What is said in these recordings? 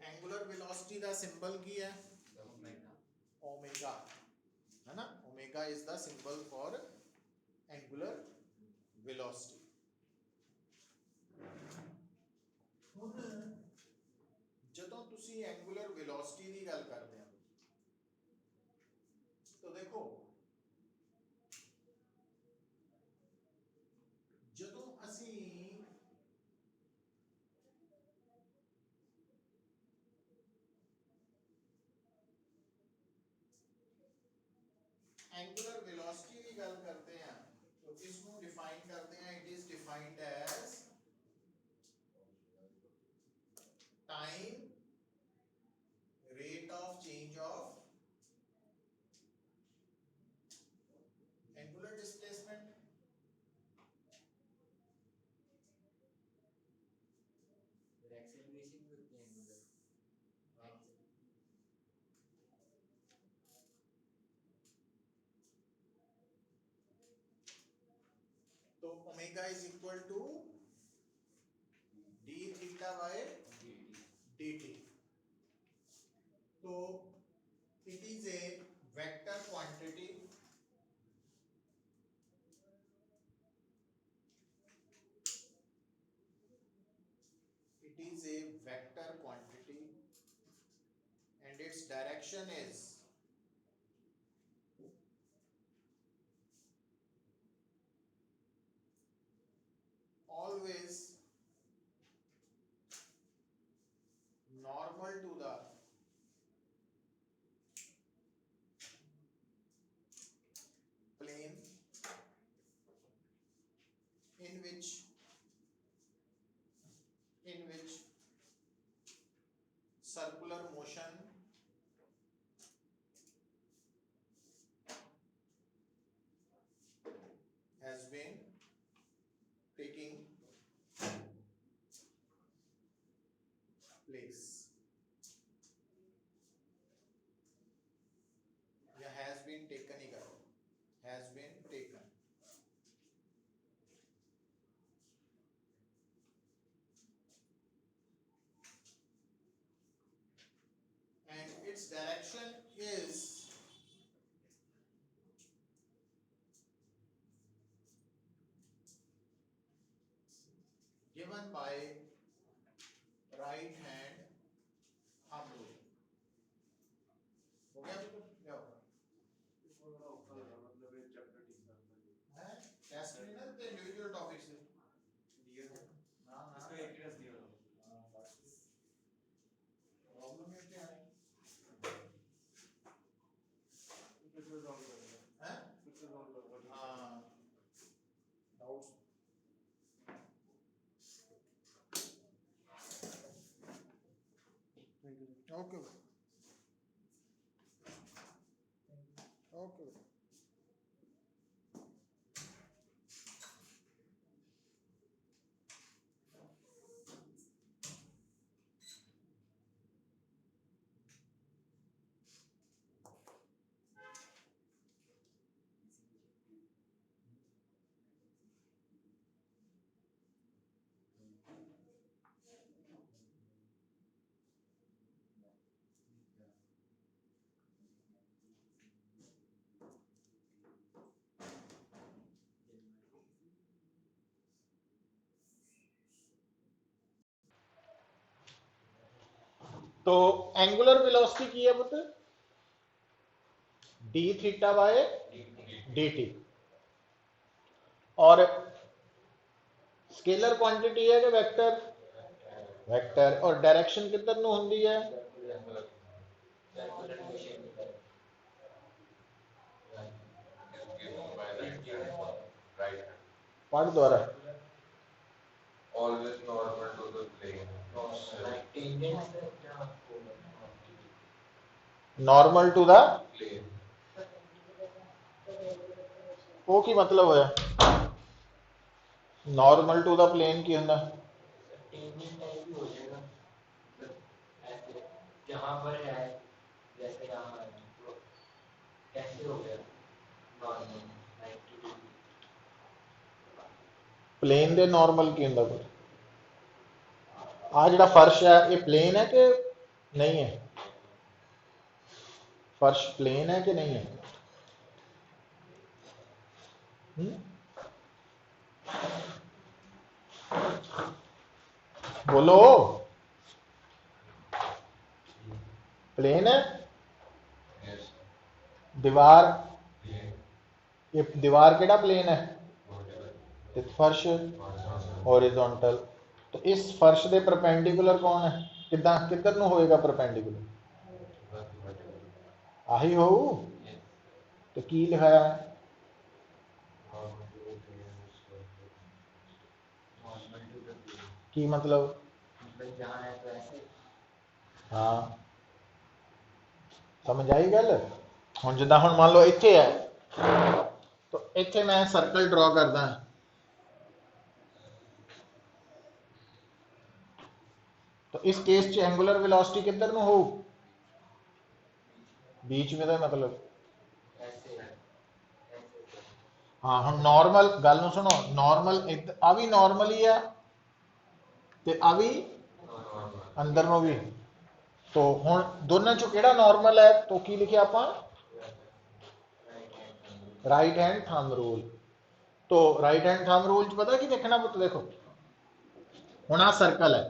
Angular velocity दा symbol की है ओमेगा, है ना। Omega is the symbol for angular velocity. ਹੁਣ ਜਦੋਂ ਤੁਸੀਂ ਐਂਗੂਲਰ ਵੈਲੋਸਿਟੀ ਦੀ ਗੱਲ ਕਰਦੇ ਹੋ ਤਾਂ ਦੇਖੋ ਜਦੋਂ ਅਸੀਂ एंगुलर वेलोसिटी की गल करते हैं तो इसको डिफाइन करते हैं, it is defined as time rate of change of angular displacement. Acceleration भी होती है एंगुलर। तो omega is equal to d theta by dt। तो it is a vector quantity and its direction is always normal to the plane in which circular motion has been taking place या has been taken ही करो, has been taken। and its direction is given by right hand thumb rule। हो गया बिल्कुल? क्या होगा है test में ना तो इंडिविजुअल टॉपिक से ना इसको एक टेस्ट दिया हो। प्रॉब्लम है क्या है हाँ डाउट्स ओके ओके। तो एंगुलर वेलोसिटी की है पुत्र डी थीटा बाय dt और स्केलर क्वांटिटी है कि वेक्टर वेक्टर और डायरेक्शन किधर नु हुंदी है पढ़ द्वारा always normal to the plane. Normal to the Plane. वो की मतलब होया नॉर्मल टू द प्लेन की हुंदा जहाँ पर है जैसे यहाँ है तो कैसे हो गया नॉर्मल 90 डिग्री। प्लेन दे नॉर्मल की हुंदा आ जिहड़ा फर्श है ये प्लेन है कि नहीं है, फर्श प्लेन है कि नहीं है? हुँ? बोलो, प्लेन है? Yes. दीवार, Yeah. ये दीवार केड़ा प्लेन है? Whatever. ते फर्श Horizontal. हॉरिजॉन्टल। तो इस फर्श दे परपेंडिकुलर कौन है? किदां किधर ਨੂੰ ਹੋਏਗਾ परपेंडिकुलर? Vertical. आही होऊ। Yes. तो की लिखाया है? Normal to the plane is vertical. Normal to the plane, की मतलब? मतलब जहाँ है तो ऐसे। हाँ, समझ आई गल? ਹੁਣ ਜਿੱਦਾਂ ਹੁਣ ਮੰਨ ਲਓ ਇੱਥੇ ਹੈ, तो ਇੱਥੇ ਮੈਂ ਸਰਕਲ ਡਰਾ ਕਰਦਾ, तो इस केस च एंगुलर वेलोसिटी किधर ਨੂੰ ਹੋਊ? बीच में, ਦਾ मतलब ऐसे ऐसे। हाँ। ਹੁਣ नॉर्मल गल ਨੂੰ सुनो, नॉर्मल आ भी नॉर्मल ही है ते आ भी Normal. अंदर ਨੂੰ भी। तो ਹੁਣ ਦੋਨਾਂ ਚੋਂ ਕਿਹੜਾ नॉर्मल है? तो की लिखे ਆਪਾਂ? Right hand thumb rule. तो राइट हैंड थंब रूल च पता की देखना पुत? देखो ਹੁਣ आ सर्कल है,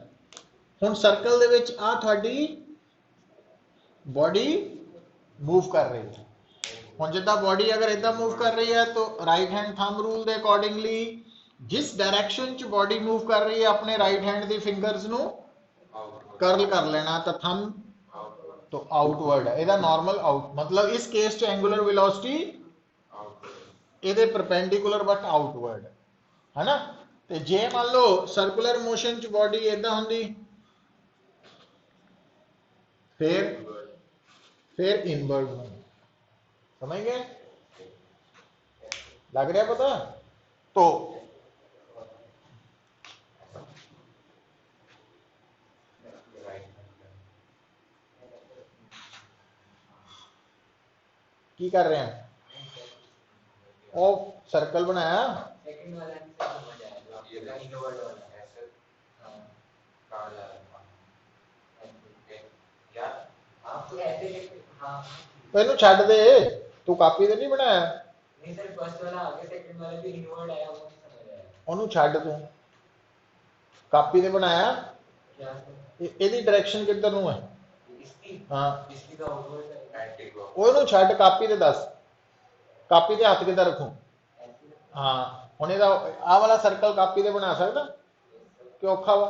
ਹੁਣ सर्कल ਦੇ ਵਿੱਚ आ ਤੁਹਾਡੀ बॉडी मूव कर रही है। ਹੁਣ ਜਿੱਦਾਂ बॉडी अगर इदा मूव कर रही है तो राइट हैंड थंब रूल ਦੇ अकॉर्डिंगली जिस डायरेक्शन च बॉडी मूव कर रही है अपने राइट हैंड ਦੀ फिंगर्स ਨੂੰ Outward. करल कर लेना, तो थंब Outward. तो आउटवर्ड है, ਇਹਦਾ नॉर्मल आउट मतलब इस केस च एंगुलर वेलोसिटी Outward. ਇਹਦੇ परपेंडिकुलर बट आउटवर्ड है ना। ਤੇ ਜੇ ਮੰਨ ਲਓ ਸਰਕੂਲਰ ਮੋਸ਼ਨ ਚ ਬॉडी ਇਦਾਂ ਹੁੰਦੀ, फिर इनवर्ड होना। समझ गए? लग रहा पता? तो Right. की कर रहे हैं? ओ सर्कल बनाया, सेकंड वाला नहीं समझ आया, ये आपका इनवर्ड वाला। ऐसे हाँ, कहाँ जा रहा ऐसे। है? क्या? आप ऐसे लिखते, हाँ। मैनू छड्ड दे, तू कापी ते नहीं बनाया? नहीं सर, फर्स्ट वाला आगे, सेकंड वाला भी इनवर्ड आया, वो नहीं समझ आया। ओनू छड्ड तू, कापी ते बनाया? क्या सर? ਇਹਦੀ डायरेक्शन किधर ਨੂੰ है? इसकी हाँ, इसकी तो आउटवर्ड है। Anti-clockwise. ਉਹਨੂੰ ਛੱਡ, ਕਾਪੀ ਤੇ ਦੱਸ, ਕਾਪੀ ਤੇ ਹੱਥ ਕਿੱਦਾਂ ਰੱਖੂੰ? ऐसे। ਹਾਂ, ਹੁਣ ਇਹਦਾ ਆਹ ਵਾਲਾ ਸਰਕਲ ਕਾਪੀ ਤੇ ਬਣਾ ਸਕਦਾ ਕਿ ਔਖਾ ਵਾ?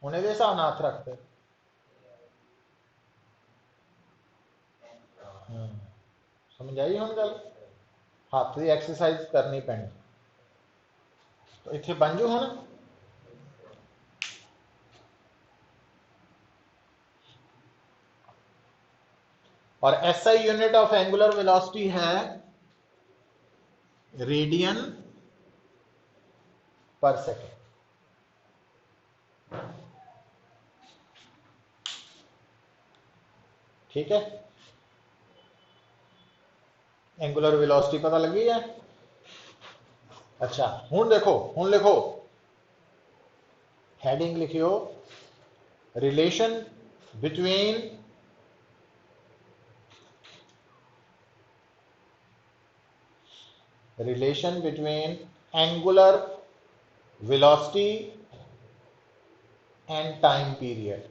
ਹੁਣ ਇਹਦੇ ਹਿਸਾਬ ਨਾਲ ਹੱਥ ਰੱਖਦੇ। समझ आई ਹੁਣ ਗੱਲ? ਹੱਥ ਦੀ ਐਕਸਰਸਾइज करनी ਪੈਣੀ। तो ਇੱਥੇ ਬਣ ਜੂ ਹੁਣ। और SI unit of angular velocity है रेडियन पर सेकेंड। ठीक है, एंगुलर वेलोसिटी पता लगी है? अच्छा, हुण देखो, हुण लिखो, हेडिंग लिखियो, relation between angular velocity and time period.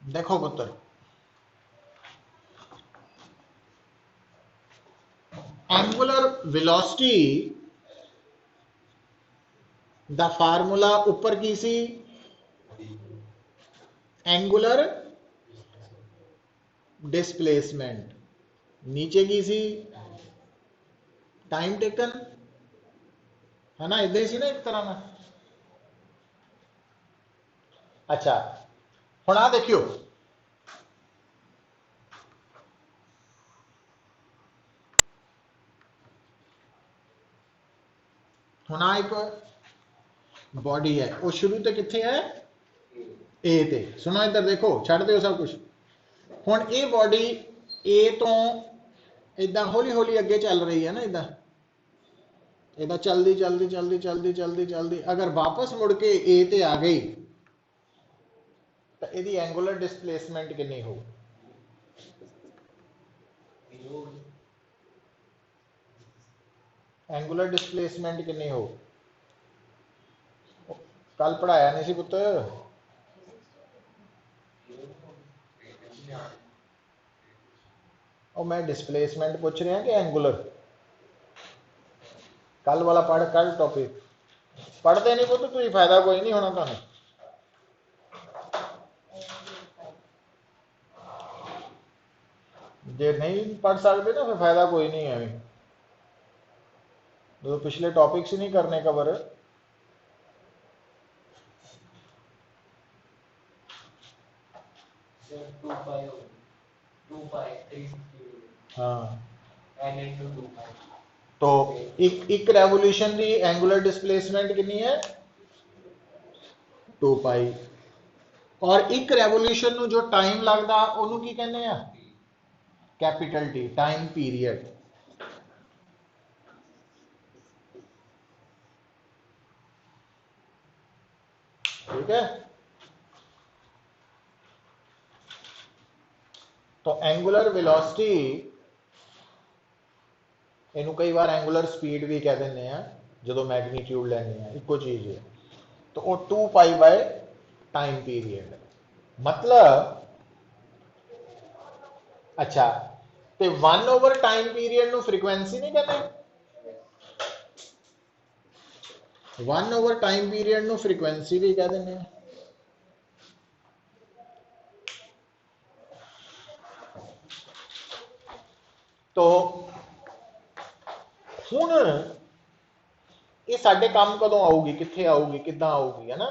देखो पुत्र, एंगुलर वेलोसिटी दा फार्मूला ऊपर की सी? Angular displacement. नीचे की सी? टाइम टेकन, है ना, इधर सी ना एक तरह ना। अच्छा, हुण आ देखियो, हुण आ एक बॉडी है, वो शुरू तो कितने है? ए ते सुनो इधर देखो छड़ दो सब कुछ हुण ये बॉडी ए तो इदा हौली हौली अगे चल रही है ना इदा इदा चलती चलती चलती चलती चलती चलती अगर वापस मुड़ के ए ते आ गई तो यदी एंगुलर डिस्प्लेसमेंट कितनी हो एंगुलर डिस्प्लेसमेंट कितनी हो कल पढ़ाया नहीं सी पुत्र और मैं डिस्प्लेसमेंट पूछ रहा कि एंगुलर कल वाला पढ़ कल टॉपिक पढ़ते नहीं पुत्र तुझे फायदा कोई नहीं होना तुहानू जे नहीं पढ़ सकते ना फिर फायदा कोई नहीं है जो पिछले टॉपिक्स ही नहीं करने कवर हाँ तो एक रेवोल्यूशन की एंगुलर डिस्प्लेसमेंट कितनी है 2 पाई और एक रेवोल्यूशन ਨੂੰ जो टाइम लगता ਉਹਨੂੰ ਕੀ ਕਹਿੰਦੇ ਆ कैपिटल टी टाइम पीरियड ठीक है तो एंगुलर वेलोसिटी इनू कई बार एंगुलर स्पीड भी कह देंगे हैं जो मैग्नीट्यूड लेने हैं इको चीज है तो वो 2 पाई बाय टाइम पीरियड मतलब अच्छा ते 1 ओवर टाइम पीरियड नु फ्रीक्वेंसी नहीं कहते 1 ओवर टाइम पीरियड नु फ्रीक्वेंसी भी कह देंगे तो हुण ये साडे काम कदों आऊगी कित्थे आऊगी किद्दां आऊगी है ना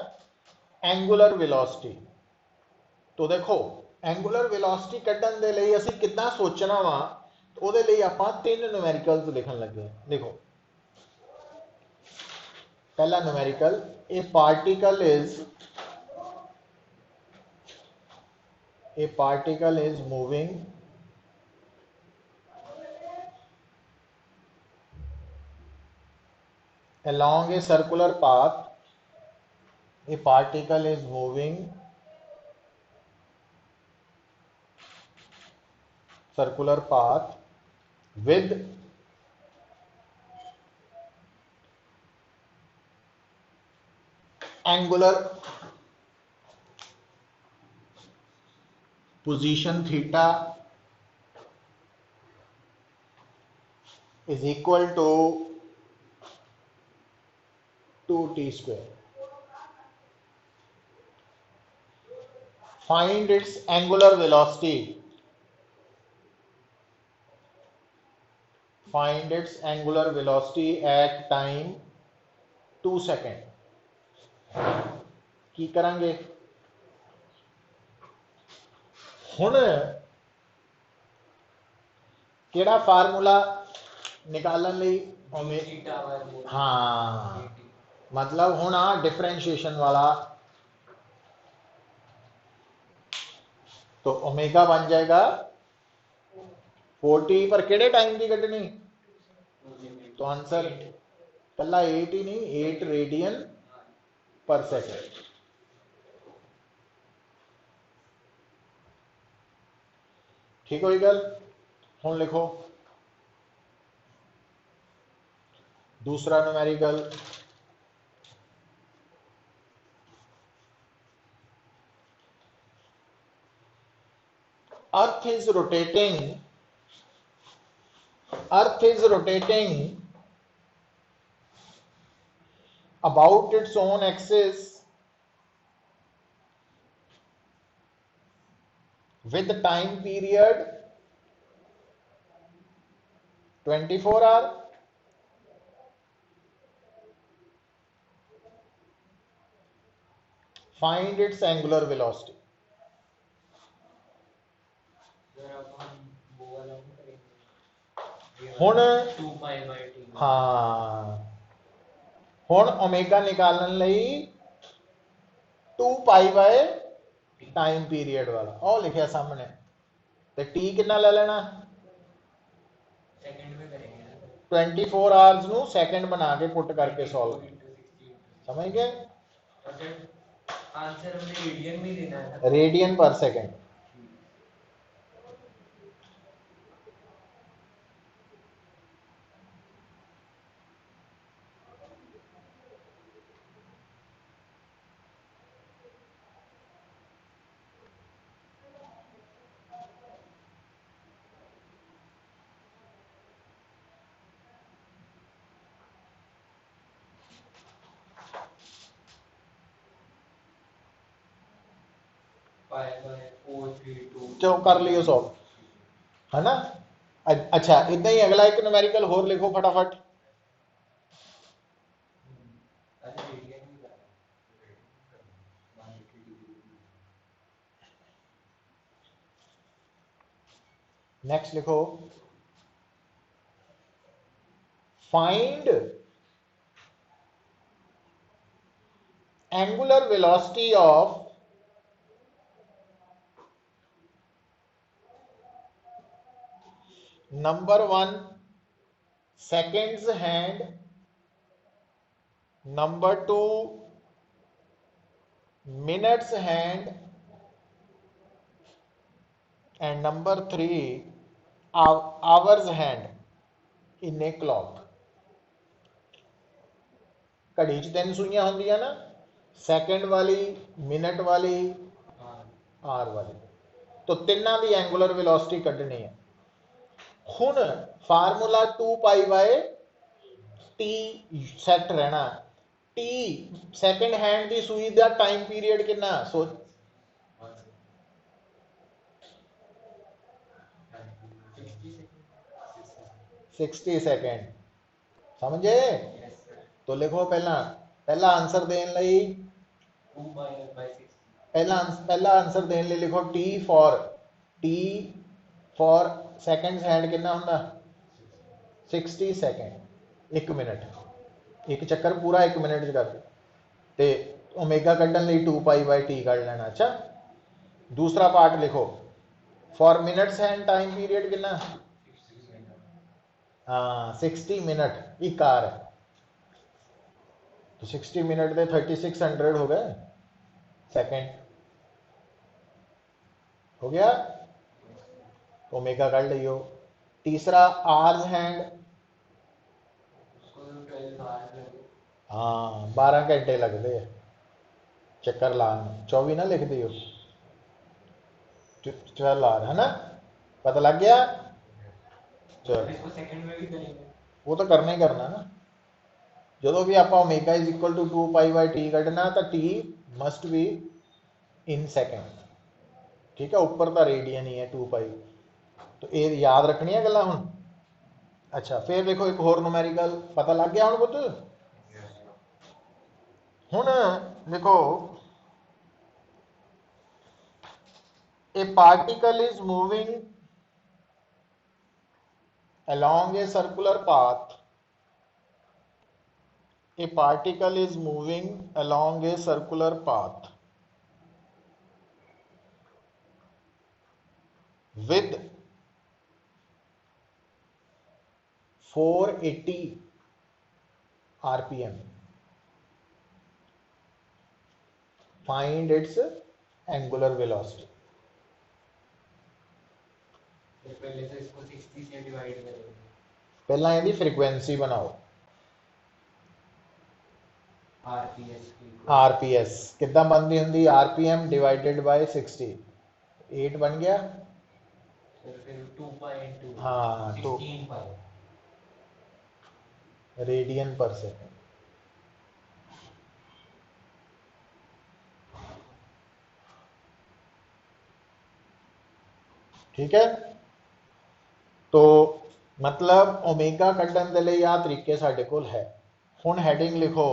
एंगुलर वेलोसिटी तो देखो एंगुलर वेलोसिटी कड्ढण दे लई असीं किद्दां सोचना वा ਉਹਦੇ ਲਈ ਆਪਾਂ 3 न्यूमेरिकल्स लिखण लगे देखो पहला numerical A particle is moving along a circular path a particle is moving circular path with angular position theta is equal to 2t square. Find its angular velocity. Find its angular velocity at time 2 second. की करांगे हुण केड़ा formula निकालन लई हाँ मतलब हुण आ differentiation वाला तो ओमेगा बन जाएगा 40 पर केड़े टाइम की कटनी तो आंसर कला 8 ही नहीं 8 रेडियन पर सेकेंड ठीक हो गल हुण लिखो दूसरा numerical earth is rotating about its own axis with the time period 24 hour find its angular velocity हुण हाँ हुण ओमेगा निकालने लई 2 पाई बाय टाइम पीरियड वाला ਉਹ ਲਿਖਿਆ ਸਾਹਮਣੇ ਤੇ t ਕਿੰਨਾ ਲੈ ਲੈਣਾ सेकंड में करेंगे ना 24 आवर्स ਨੂੰ ਸੈਕਿੰਡ ਬਣਾ ਕੇ ਪੁੱਟ ਕਰਕੇ ਸੋल्व समझ गए और फिर आंसर हमने रेडियन में देना है ना रेडियन पर सेकंड पाई बाय 432 क्यों कर लियो सॉल्व है ना अच्छा इतना ही अगला एक न्यूमेरिकल और लिखो फटाफट अरे रेडियन में करना नेक्स्ट लिखो find angular velocity of number 1 seconds hand, number 2 minutes hand, and number 3 hours hand in a clock. घड़ी च 3 सूइयां होंदियां ना सैकेंड वाली मिनट वाली आवर वाली तो तिना की एंगुलर वेलोसिटी कढ़नी है हुण फार्मूला 2 पाई बाय टी सैट रहना टी सैकेंड हैंड की सूई का टाइम पीरियड कितना सो 60 सेकेंड समझे तो लिखो पहला आंसर देने लई पहला आंसर देने लई लिखो टी फॉर सेकंड्स हैंड कितना होंदा 60 सेकेंड 1 मिनट एक चक्कर पूरा 1 मिनट च कर ते ओमेगा कढ़न लई 2 पाई बाय टी कढ़ लेना अच्छा दूसरा पार्ट लिखो for minutes hand time period कितना हाँ 60 मिनट एक आर है तो 60 मिनट दे 3600 हो गए सेकेंड हो गया ओमेगा कर लियो तीसरा आर्स हैंड हाँ 12 घंटे लगते हैं चक्कर लान 24 ना लिख दियो 12 आर है ना पता लग गया चलो इसको सेकंड में भी करेंगे वो तो करना ही करना ना जो भी आप omega is equal to 2 pi by T कढ़ना तो T must be in second ठीक है ऊपर तो रेडियन ही है 2 पाई तो ये याद रखनी है गल्लां हुण अच्छा फिर देखो एक होर न्यूमेरिकल पता लग गया हुण पुत्त हुण देखो ए particle is moving along a circular path a particle is moving along a circular path with 480 rpm find its angular velocity पहले तो इसको 60 से डिवाइड करेंगे पहला यदि फ्रीक्वेंसी बनाओ आरपीएस कितना बनती होंगी आरपीएम डिवाइडेड बाय 60 8 बन गया फिर 2 पाई इनटू हाँ 16 पाई रेडियन पर सेकेंड ठीक है तो मतलब ओमेगा कढ़न के लिए आ तरीके साडे कोल है हुण हैडिंग लिखो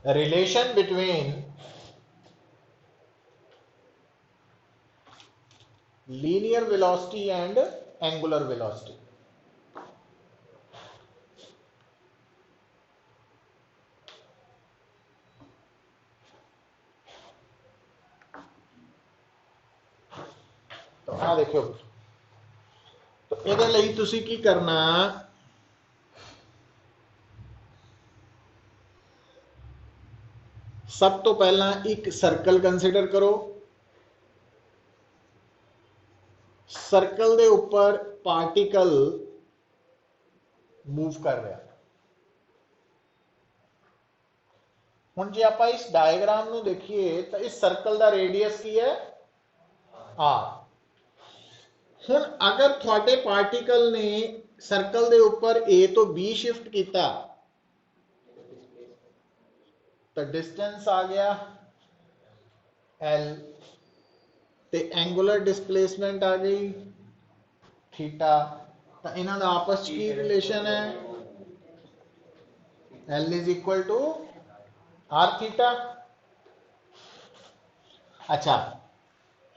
relation between linear velocity and angular velocity ਆ देखो तो ਇਹਦੇ ਲਈ ਤੁਸੀਂ ਕੀ ਕਰਨਾ सब तो पहला एक सर्कल कंसिडर करो सर्कल दे ऊपर पार्टिकल मूव कर रहा हुण जे आपां इस डायग्राम नूं देखिए तो इस सर्कल दा रेडियस की है आर हुण अगर तुहाडे पार्टिकल ने सर्कल दे ऊपर ए तो बी शिफ्ट किया तो डिस्टेंस आ गया एल ते एंगुलर डिस्प्लेसमेंट आ गई थीटा तो इन्हां दा आपस च की रिलेशन है L is equal to r theta अच्छा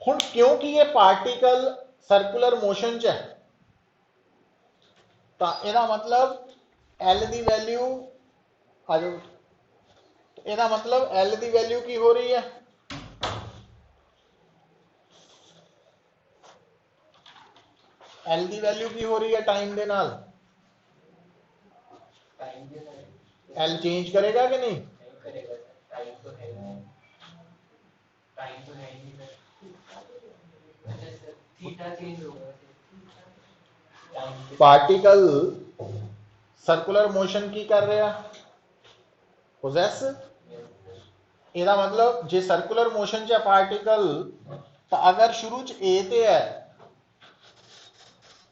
हुण क्योंकि ये पार्टिकल सर्कुलर मोशन च है तो इहदा मतलब एल दी वैल्यू आ जाओ ਇਹਦਾ मतलब L ਦੀ वैल्यू की हो रही है L ਦੀ वैल्यू की हो रही है टाइम ਦੇ ਨਾਲ L चेंज करेगा कि नहीं करेगा टाइम तो है नहीं थीटा चेंज होगा पार्टिकल सर्कुलर मोशन की कर रहा पोजेस ਇਹਦਾ मतलब जे सर्कुलर मोशन च पार्टिकल तो अगर शुरू च ए ते है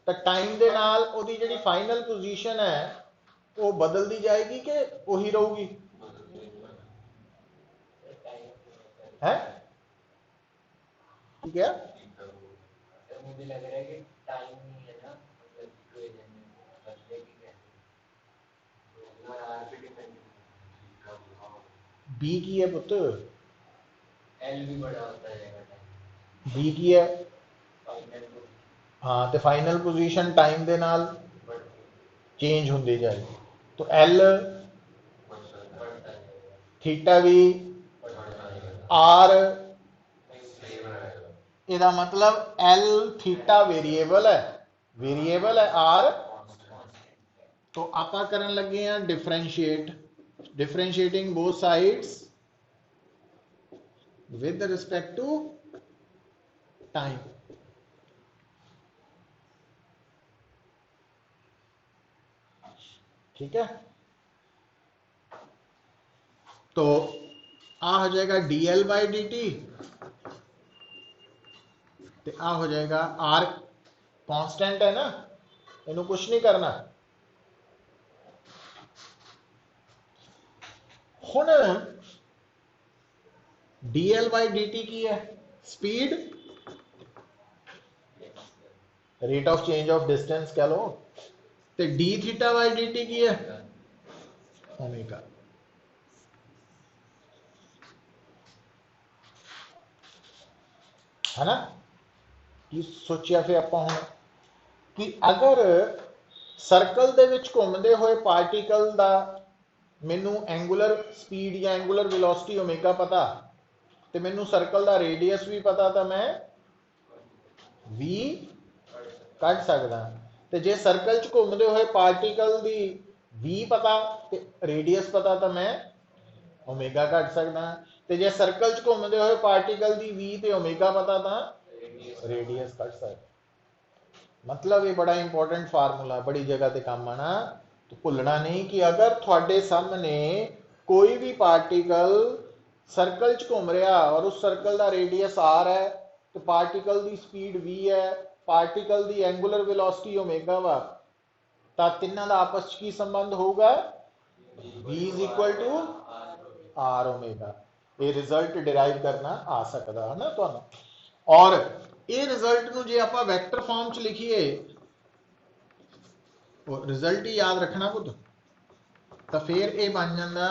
तो टाइम दे नाल ओदी जेडी फाइनल पोजीशन है वो बदलती जाएगी कि वही रहूगी है ठीक है मुझे लग रहा है कि टाइम नहीं है ना मतलब इक्वेशन में बदले की कैसे वो आर पे डिपेंड बी की है पुत्र एल भी बड़ा होता जाएगा टाइम बी की है फाइनल को हाँ तो फाइनल पोजीशन टाइम दे नाल चेंज होती जाएगी तो एल थीटा भी आर ਇਹਦਾ मतलब एल थीटा वेरिएबल है आर तो आपा करन लगे हैं differentiating both sides with respect to time ठीक है तो आ हो जाएगा dl by dt ते आ हो जाएगा r कांस्टेंट है ना इन्हों कुछ नहीं करना हुण dl by dt की है speed rate of change of distance कह लो ते d थीटा by dt की है ओमेगा है ना की सोचिया फिर आपां हुण कि अगर सर्कल दे विच घुमदे होए पार्टिकल दा मैनू एंगुलर स्पीड या एंगुलर वेलोसिटी ओमेगा पता तो मैनू सर्कल दा रेडियस भी पता तो मैं v कट सकदा ते जे सर्कल च घुमदे होए पार्टिकल दी v पता ते रेडियस पता तो मैं ओमेगा कट सकदा ते जे सर्कल च घुमदे होए पार्टिकल दी v ते ओमेगा पता तो रेडियस कट सकदा मतलब ये बड़ा इंपॉर्टेंट फार्मूला बड़ी जगह ते काम आना तो भुलना नहीं कि अगर थोड़े सामने कोई भी पार्टिकल सर्कल च घूम रहा और उस सर्कल का रेडियस आर है तो पार्टिकल की स्पीड v है पार्टिकल की एंगुलर वेलोसिटी ओमेगा वा तो तिना का आपस की संबंध होगा v is equal to r omega ये रिजल्ट डिराइव करना आ सकता है ना तुहानू और ये रिजल्ट नू जे आपां वैक्टर फॉर्म च लिखिए रिजल्ट ही याद रखना पुत तो फिर ये बन जाता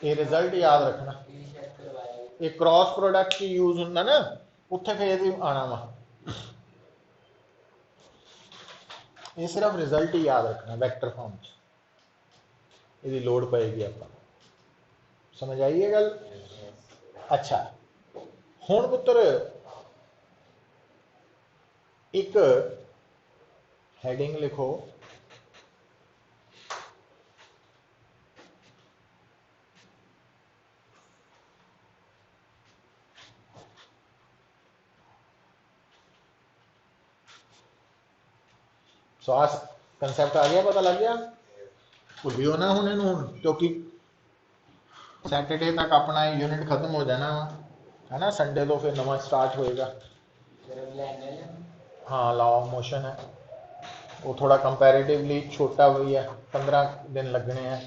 ये रिजल्ट याद रखना ये क्रॉस प्रोडक्ट की यूज होंदा ना उत्थे फिर आना वा ये सिर्फ रिजल्ट ही याद रखना वैक्टर फॉर्म च इसकी लोड़ पएगी आप समझ आइए गल अच्छा हुण पुत्र एक हेडिंग लिखो, सो कंसैप्ट आ गया, पता लग गया? भूलियो ना हुण इहनूं, क्योंकि सैटरडे तक अपना यूनिट खत्म हो जाना है ना, संडे तो फिर नवा स्टार्ट होएगा। हाँ लॉ ऑफ मोशन है, वो थोड़ा कंपैरेटिवली छोटा हुई है, 15 दिन लगने हैं।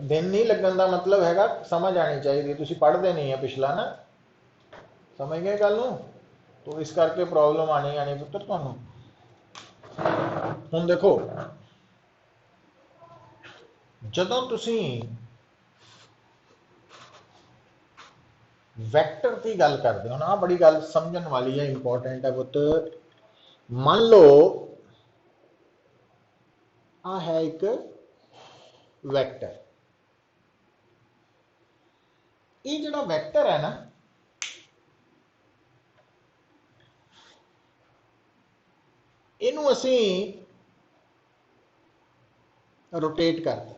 दिन नहीं लगन का मतलब हैगा समझ आनी चाहिए, तुसी पढ़ते नहीं है पिछला ना, समझ गए गल नूं? तो इस करके प्रॉब्लम आनी आनी पुत्र तुहानूं। हुण देखो जदों तुसी वैक्टर की गल करते हो ना, बड़ी गल समझण वाली है, इंपॉर्टेंट है पुत्र। मान लो आ है एक वैक्टर, ये जिहड़ा वैक्टर है ना, इनू असीं रोटेट करते,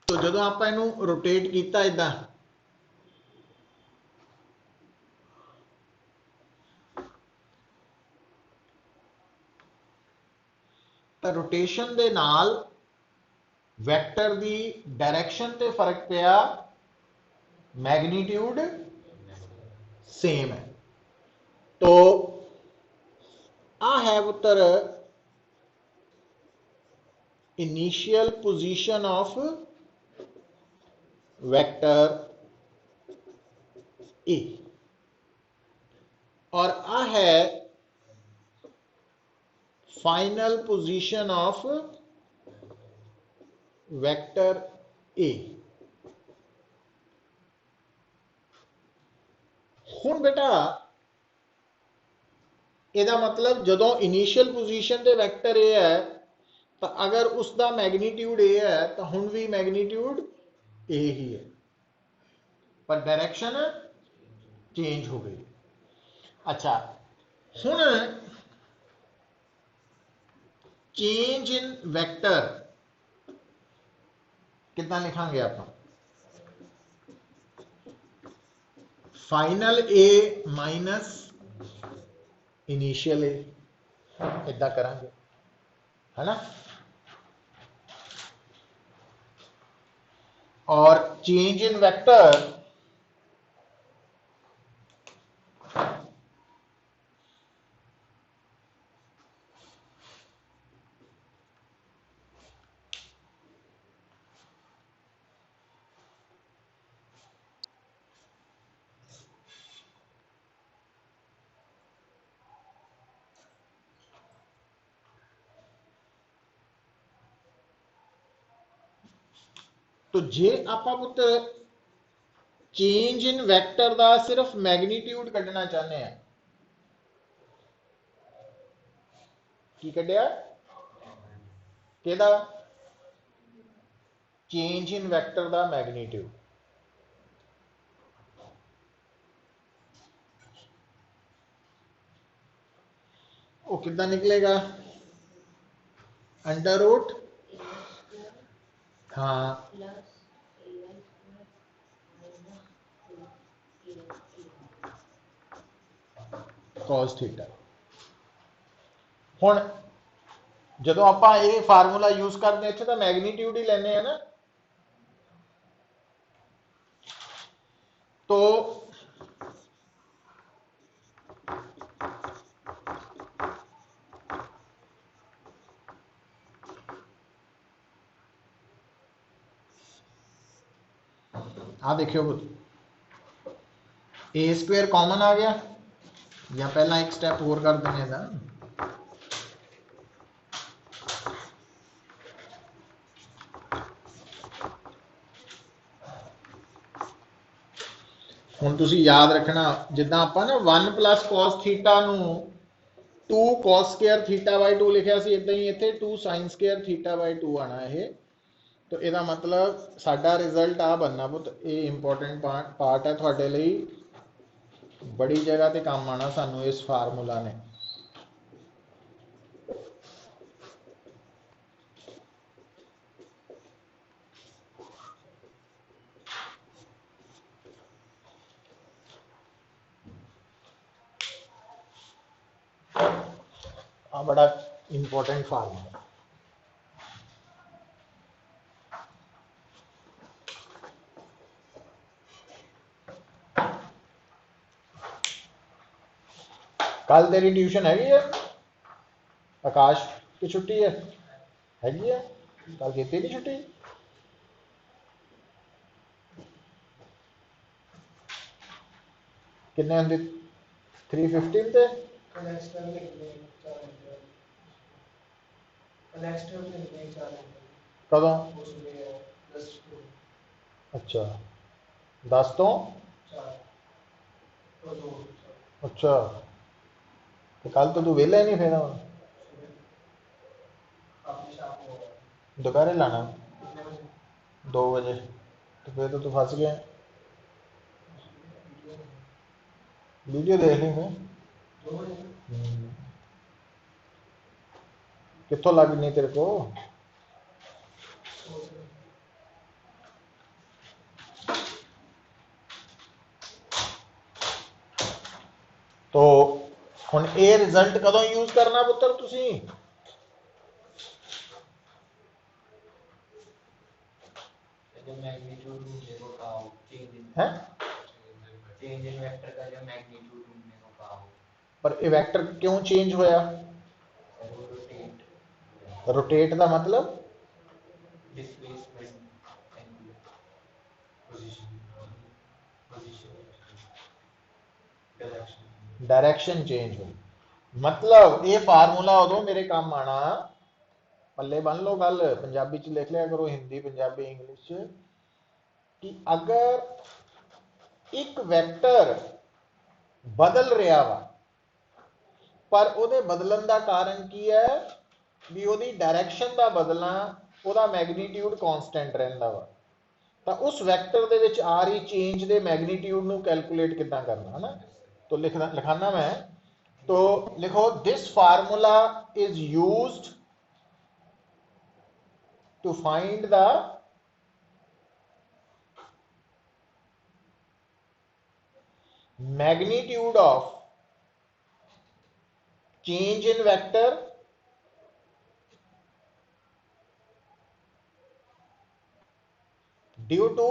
तो जदों आपां इनू रोटेट कीता इदां, तो रोटेशन दे नाल वैक्टर दी डायरेक्शन ते फर्क पिया, मैग्नीट्यूड सेम है। तो आ है पुत्र initial position of vector A, और आ है final position of vector A. हुण बेटा ਇਹਦਾ मतलब जदों इनिशियल पोजीशन ते वेक्टर ए है, तो अगर उसका मैग्नीट्यूड ए है तो हुण भी मैग्नीट्यूड ए ही है, पर डायरेक्शन चेंज हो गई। अच्छा हुण चेंज इन वेक्टर कितना लिखांगे आप? फाइनल ए माइनस इनिशियल ए, इदा करांगे है ना। और चेंज इन वेक्टर तो जे आपां पुत्र चेंज इन वैक्टर का सिर्फ मैग्नीट्यूड कढ़ना चाहते हैं, की कढ़िया केदा? चेंज इन वैक्टर का मैग्नीट्यूड। वो कितना निकलेगा? अंडर रूट, हाँ कॉस थीटा। हुण जदों आपां ये फार्मूला यूज करते हैं, इत्थे तो मैग्नीट्यूड ही लेने हैं ना, तो आ देखियो ए स्क्वेयर कॉमन आ गया, या पहला एक स्टेप होर कर देने का। हुण तुसीं याद रखना, जिद्दां आपां ना 1 प्लस कॉस थीटा नूं 2 कॉस स्क्वायर थीटा बाय 2 लिखिया सी, इदां ही इत्थे 2 साइन स्क्वायर थीटा बाय 2 आना है। तो ਇਹਦਾ मतलब साडा रिजल्ट आ बनना पुत, ये इंपॉर्टेंट पार्ट है ਤੁਹਾਡੇ ਲਈ, बड़ी जगह ते काम आना सानू इस फार्मूला ने। आ बड़ा इंपॉर्टेंट फार्मूला। कल तेरी ट्यूशन हैगी है आकाश की छुट्टी हैगी है? कल की नहीं छुट्टी? किन्ने होंदी? 3:15 ते कदों? अच्छा 10 तो अच्छा, तो कल तो तू वेला ही नहीं फिर दोपहर लाना 2 बजे, तो फिर तो तू फंस गया। वीडियो देख ली मैं कितों लगनी तेरे को? तो हुण ये रिजल्ट कदों यूज करना पुत्र तुसी? जो मैग्नीट्यूड ढूंढने को कहा हो, है चेंज इन वेक्टर का जो मैग्नीट्यूड ढूंढने को कहा हो। पर ये वेक्टर क्यों चेंज होया? रोटेट रोटेट का मतलब डिस्प्लेसमेंट डायरेक्शन चेंज हुई। मतलब ये फार्मूला उदों मेरे काम आना, पल्ले बन लो गल, पंजाबी च लिख लिया करो, हिंदी पंजाबी इंग्लिश च, कि अगर एक वैक्टर बदल रहा वा पर ਉਹਦੇ बदलन का कारण की है भी ਉਹਦੀ डायरेक्शन का बदलना, ਉਹਦਾ मैग्नीट्यूड कांस्टेंट रहता वा, तो उस वैक्टर ਦੇ ਵਿੱਚ आ रही चेंज के मैग्नीट्यूड ਨੂੰ कैलकुलेट कितना करना है ना। तो लिखाना मैं, तो लिखो this formula is used to find the magnitude of change in vector due to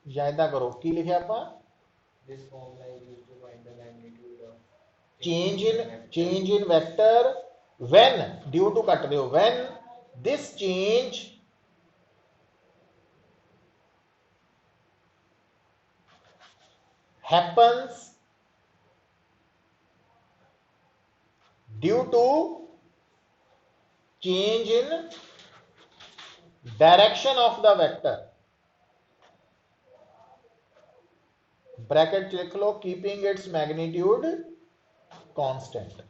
ज्यादा करो की लिखे आप change in vector when due to cut दो when this change happens due to change in direction of the vector, bracket लिख लो, keeping its magnitude constant.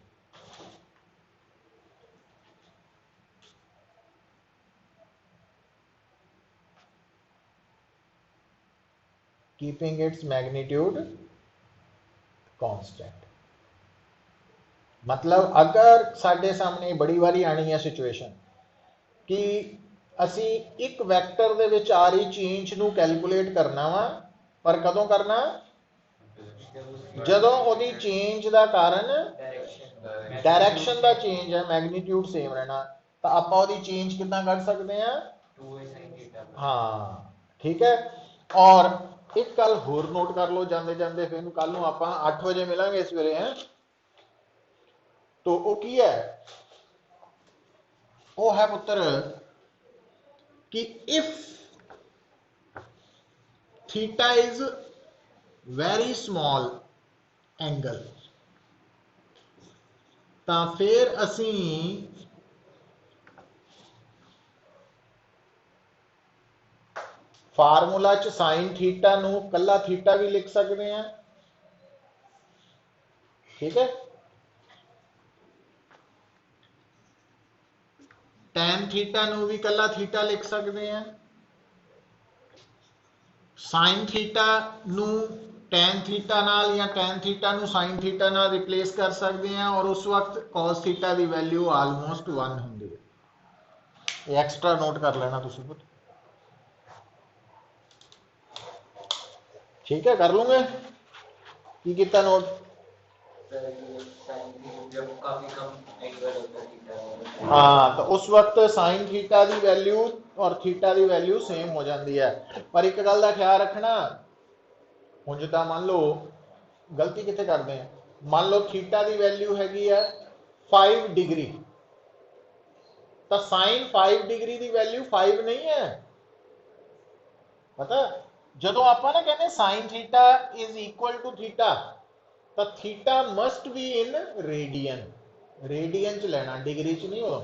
Keeping its magnitude constant मतलब अगर साडे सामने बड़ी बारी आनी है सिचुएशन कि असी एक वैक्टर दे विच आ रही चेंज नू कैलकुलेट करना वा, पर कदों करना? जदों ओदी चेंज का कारण डायरेक्शन का चेंज है, मैग्नीट्यूड सेम रहना, तो आप ओदी चेंज कितना कर सकते हैं? हाँ ठीक है। और एक गल होर नोट कर लो जाते जाते, फिर कल नूं आपां 8 बजे मिलांगे सवेरे हैं, तो वो की है, वो है पुत्र कि if theta is very small angle, तो फिर असी फार्मूला च साइन थीटा नू कला थीटा भी लिख सकते हैं, ठीक है। tan थीटा ਨੂੰ ਵੀ ਕੱਲਾ थीटा ਲਿਖ ਸਕਦੇ ਆ, sin थीटा ਨੂੰ tan थीटा ਨਾਲ ਜਾਂ tan थीटा ਨੂੰ sin थीटा ਨਾਲ ਰਿਪਲੇਸ ਕਰ ਸਕਦੇ ਆ, ਔਰ ਉਸ ਵਕਤ cos थीटा ਦੀ ਵੈਲਿਊ ਆਲਮੋਸਟ 1 ਹੁੰਦੀ ਹੈ। ਇਹ ਐਕਸਟਰਾ ਨੋਟ ਕਰ ਲੈਣਾ ਤੁਸੀਂ ਪੁੱਤ, ठीक है? कर लूंगे की कितना नोट? जब काफी कम एंगल होता है थीटा, हाँ, तो उस वक्त साइन थीटा की वैल्यू और थीटा की वैल्यू सेम हो जाती है। पर एक गल का ख्याल रखना, हुण जिद्दां मान लो गलती कित्थे करते हैं, मान लो थीटा की वैल्यू हैगी है 5 डिग्री, तो साइन 5 डिग्री की वैल्यू 5 नहीं है, पता? ਜਦੋਂ ਆਪਾਂ ਨਾ ਕਹਿੰਦੇ sin theta is equal to theta, तो theta must be in radian, radian च लेना, डिग्री च नहीं हो।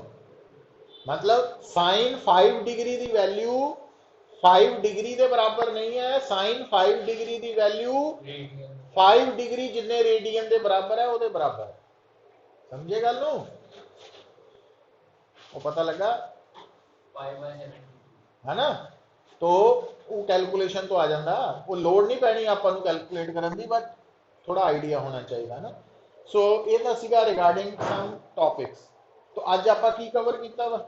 मतलब sin 5 डिग्री की वैल्यू 5 डिग्री के बराबर नहीं है, sin 5 डिग्री की वैल्यू 5 डिग्री जिन्ने रेडियन के बराबर है वो बराबर है। समझे गल नूं? वो पता लगा है ना? तो वो कैलकुलेशन तो आ जाता, वो लोड नहीं पैनी आपां नूं कैलकुलेट करन दी, बट थोड़ा आइडिया होना चाहिए ना। सो ये तो सीगा रिगार्डिंग सम टॉपिक्स। तो अज आपां की कवर कीता वा?